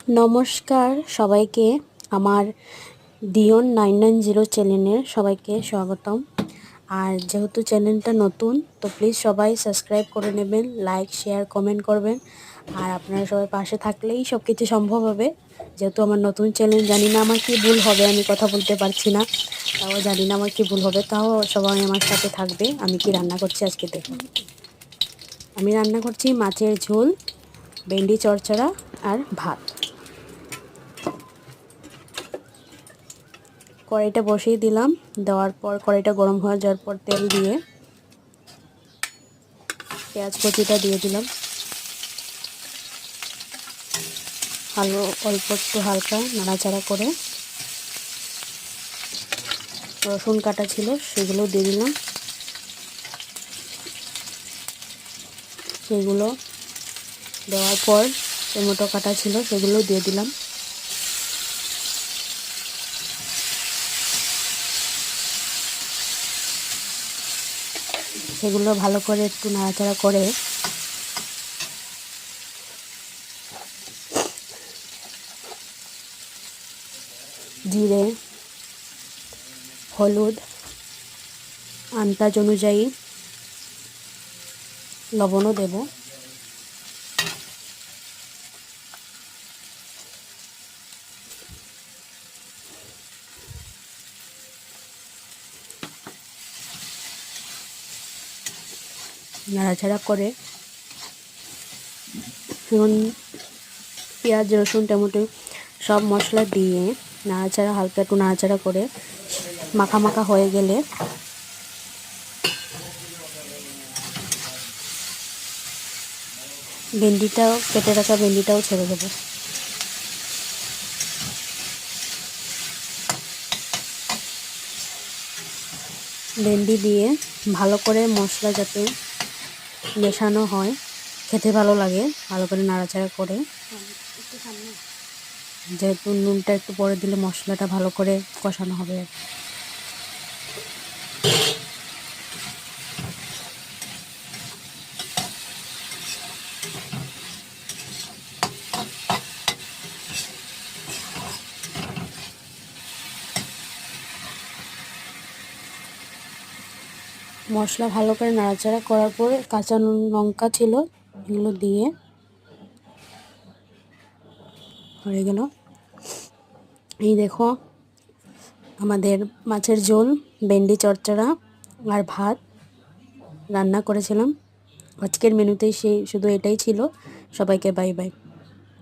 নমস্কার সবাইকে, আমার দিয়ন 990 চ্যানেলের সবাইকে স্বাগতম। আর যেহেতু চ্যানেলটা নতুন, তো প্লিজ সবাই সাবস্ক্রাইব করে নেবেন, লাইক শেয়ার কমেন্ট করবেন। আর আপনারা সবাই পাশে থাকলেই সব কিছু সম্ভব হবে। যেহেতু আমার নতুন চ্যানেল, জানি না আমার কি ভুল হবে, আমি কথা বলতে পারছি না, তাও জানি না আমার কি ভুল হবে, তাও সবাই আমার সাথে থাকবে। আমি কি রান্না করছি আজকে দেখুন। আমি রান্না করছি মাছের ঝোল, ভেন্ডি চচ্চড়া আর ভাত। কড়াইটা বসিয়ে দিলাম, দেওয়ার পর কড়াইটা গরম হয়ে যাওয়ার পর তেল দিয়ে পেঁয়াজ কুচিটা দিয়ে দিলাম। অল্প একটু হালকা নাড়াচাড়া করে রসুন কাটা ছিল সেগুলো দিয়ে দিলাম। সেগুলো দেওয়ার পর টমেটো কাটা ছিল সেগুলো দিয়ে দিলাম। সেগুলো ভালো করে একটু নাড়াচাড়া করে জিরে, হলুদ, আন্দাজ অনুযায়ী লবণও দেব। নাড়াচাড়া করে এখন পেঁয়াজ, রসুন, টমেটো সব মশলা দিয়ে নাড়াচাড়া, হালকা একটু নাড়াচাড়া করে মাখা মাখা হয়ে গেলে ভেন্ডিটাও, কেটে রাখা ভেন্ডিটাও ছেড়ে দেবো। ভেন্ডি দিয়ে ভালো করে মশলা যাতে মেশানো হয়, খেতে ভালো লাগে, ভালো করে নাড়াচাড়া করে। যেহেতু নুনটা একটু পরে দিলে মশলাটা ভালো করে কষানো হবে। মশলা ভালো করে নাড়াচাড়া করার পর কাঁচা লঙ্কা ছিল এগুলো দিয়ে হয়ে গেল। এই দেখো, আমাদের মাছের ঝোল, ভেন্ডি চচ্চড়া আর ভাত রান্না করেছিলাম। আজকের মেনুতে শুধু এটাই ছিল। সবাইকে বাই বাই।